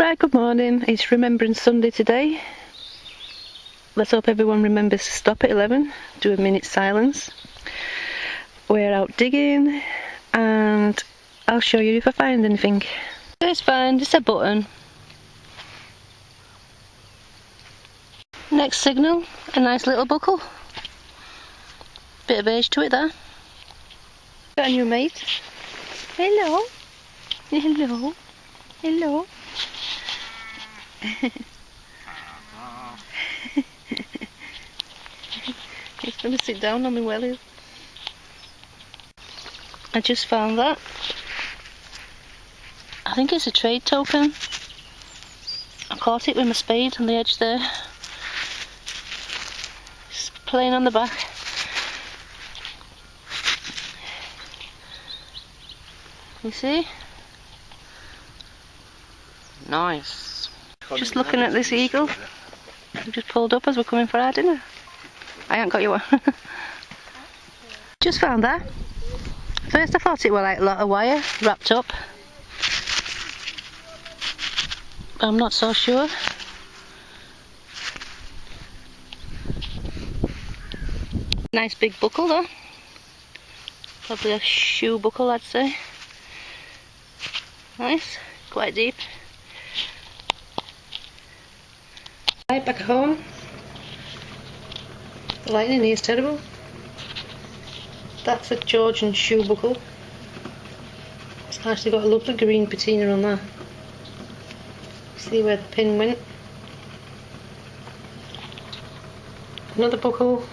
Right, good morning. It's Remembrance Sunday today. Let's hope everyone remembers to stop at 11, do a minute's silence. We're out digging and I'll show you if I find anything. First find is a button. Next signal, a nice little buckle. Bit of age to it there. Got a new mate. Hello. Hello. Hello. He's going to sit down on my wellies. I just found that. I think it's a trade token. I caught it with my spade on the edge there. It's playing on the back. You see? Nice. Just looking at this eagle. We just pulled up as we're coming for our dinner. I ain't got you one. Just found that. First I thought it was like a lot of wire wrapped up. But I'm not so sure. Nice big buckle though. Probably a shoe buckle I'd say. Nice, quite deep. Right, back at home. The lighting here is terrible. That's a Georgian shoe buckle. It's actually got a lovely green patina on that. See where the pin went. Another buckle.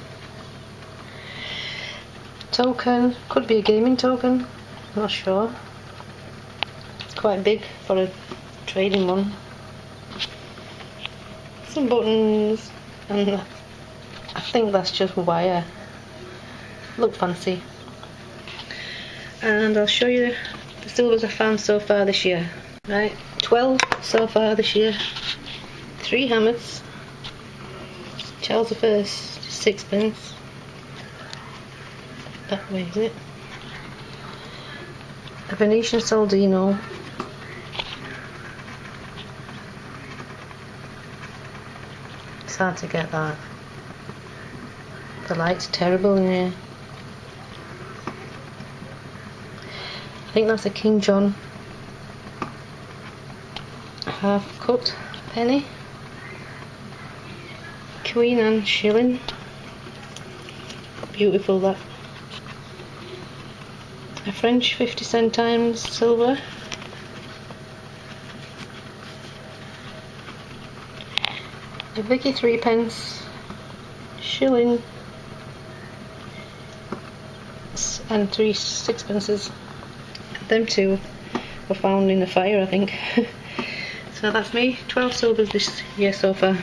Token, could be a gaming token, not sure. It's quite big for a trading one. Some buttons, and I think that's just wire. Look fancy. And I'll show you the silvers I found so far this year. Right, 12 so far this year. 3 hammers. Charles I, sixpence. That way is it. A Venetian Soldino. It's hard to get that. The light's terrible in here. I think that's a King John half cut penny. Queen Anne shilling. Beautiful that. A French 50 times silver. A Vicky 3p, shilling, and 3 sixpences. Them two were found in the fire, I think. So that's me, 12 silvers this year so far.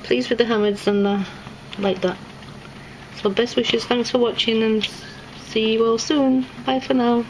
Pleased with the hammers and like that. So best wishes, thanks for watching and see you all soon. Bye for now.